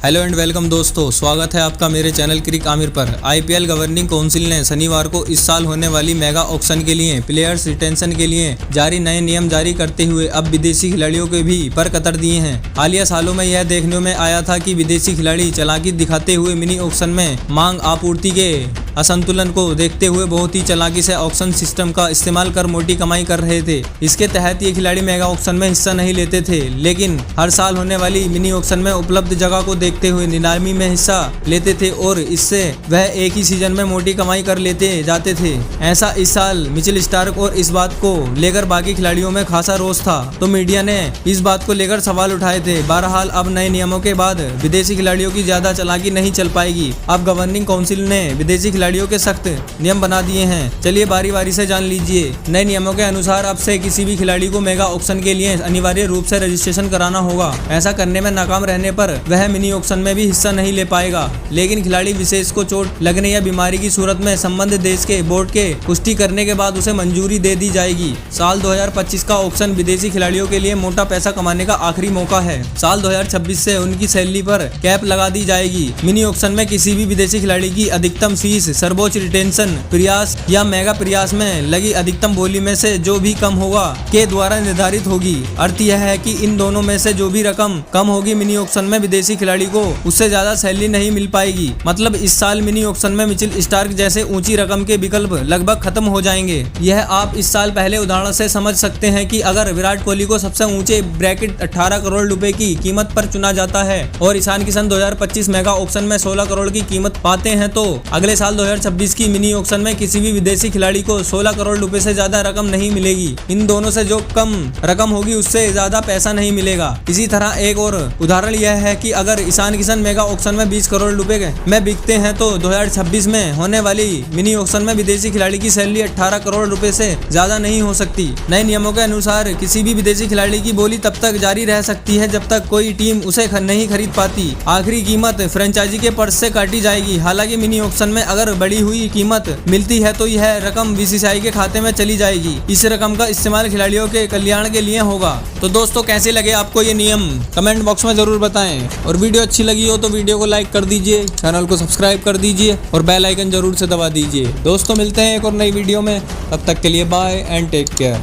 Hello and welcome दोस्तों, स्वागत है आपका मेरे चैनल क्रिक आमिर पर। आईपीएल गवर्निंग काउंसिल ने शनिवार को इस साल होने वाली मेगा ऑक्शन के लिए प्लेयर्स रिटेंशन के लिए जारी नए नियम जारी करते हुए अब विदेशी खिलाड़ियों के भी पर कतर दिए हैं। हालिया सालों में यह देखने में आया था कि विदेशी खिलाड़ी चालाकी दिखाते हुए मिनी ऑक्शन में मांग आपूर्ति के असंतुलन को देखते हुए बहुत ही चालाकी से ऑक्शन सिस्टम का इस्तेमाल कर मोटी कमाई कर रहे थे। इसके तहत ये खिलाड़ी मेगा ऑक्शन में हिस्सा नहीं लेते थे, लेकिन हर साल होने वाली मिनी ऑक्शन में उपलब्ध जगह को देखते हुए नीलामी में हिस्सा लेते थे और इससे वह एक ही सीजन में मोटी कमाई कर लेते जाते थे। ऐसा इस साल मिचेल स्टार्क और इस बात को लेकर बाकी खिलाड़ियों में खासा रोष था, तो मीडिया ने इस बात को लेकर सवाल उठाए थे। बहरहाल अब नए नियमों के बाद विदेशी खिलाड़ियों की ज्यादा चालाकी नहीं चल पाएगी। अब गवर्निंग काउंसिल ने विदेशी खिलाड़ियों के सख्त नियम बना दिए हैं। चलिए बारी बारी से जान लीजिए। नए नियमों के अनुसार अब से किसी भी खिलाड़ी को मेगा ऑक्शन के लिए अनिवार्य रूप से रजिस्ट्रेशन कराना होगा। ऐसा करने में नाकाम रहने पर वह मिनी ऑक्शन में भी हिस्सा नहीं ले पाएगा, लेकिन खिलाड़ी विशेष को चोट लगने या बीमारी की सूरत में संबंधित देश के बोर्ड के पुष्टि करने के बाद उसे मंजूरी दे दी जाएगी। साल 2025 का ऑक्शन विदेशी खिलाड़ियों के लिए मोटा पैसा कमाने का आखिरी मौका है। साल 2026 से उनकी सैलरी पर कैप लगा दी जाएगी। मिनी ऑक्शन में किसी भी विदेशी खिलाड़ी की अधिकतम फीस सर्वोच्च रिटेंशन प्रयास या मेगा प्रयास में लगी अधिकतम बोली में से जो भी कम होगा के द्वारा निर्धारित होगी। अर्थ यह है कि इन दोनों में से जो भी रकम कम होगी मिनी ऑक्शन में विदेशी खिलाड़ी को उससे ज्यादा सैलरी नहीं मिल पाएगी। मतलब इस साल मिनी ऑक्शन में मिचेल स्टार्क जैसे ऊंची रकम के विकल्प लगभग खत्म हो जाएंगे। यह आप इस साल पहले उदाहरण से समझ सकते हैं कि अगर विराट कोहली को सबसे ऊंचे ब्रैकेट 18 करोड़ रुपए की कीमत पर चुना जाता है और ईशान किशन 2025 मेगा ऑक्शन में 16 करोड़ की कीमत पाते हैं, तो अगले साल 2026 की मिनी ऑक्शन में किसी भी विदेशी खिलाड़ी को 16 करोड़ रुपए से ज्यादा रकम नहीं मिलेगी। इन दोनों से जो कम रकम होगी उससे ज्यादा पैसा नहीं मिलेगा। इसी तरह एक और उदाहरण यह है कि अगर ईशान किशन मेगा ऑक्शन में 20 करोड़ रुपए में बिकते हैं तो 2026 में होने वाली मिनी ऑक्शन में विदेशी खिलाड़ी की सैलरी 18 करोड़ रुपए से ज्यादा नहीं हो सकती। नए नियमों के अनुसार किसी भी विदेशी खिलाड़ी की बोली तब तक जारी रह सकती है जब तक कोई टीम उसे नहीं खरीद पाती। आखिरी कीमत फ्रेंचाइजी के पर्स से काटी जाएगी। हालांकि मिनी ऑक्शन में अगर बढ़ी हुई कीमत मिलती है तो यह रकम बीसीसीआई के खाते में चली जाएगी। इस रकम का इस्तेमाल खिलाड़ियों के कल्याण के लिए होगा। तो दोस्तों, कैसे लगे आपको ये नियम कमेंट बॉक्स में जरूर बताएं, और वीडियो अच्छी लगी हो तो वीडियो को लाइक कर दीजिए, चैनल को सब्सक्राइब कर दीजिए और बेल आइकन जरूर से दबा दीजिए। दोस्तों, मिलते हैं एक और नई वीडियो में। तब तक के लिए बाय एंड टेक केयर।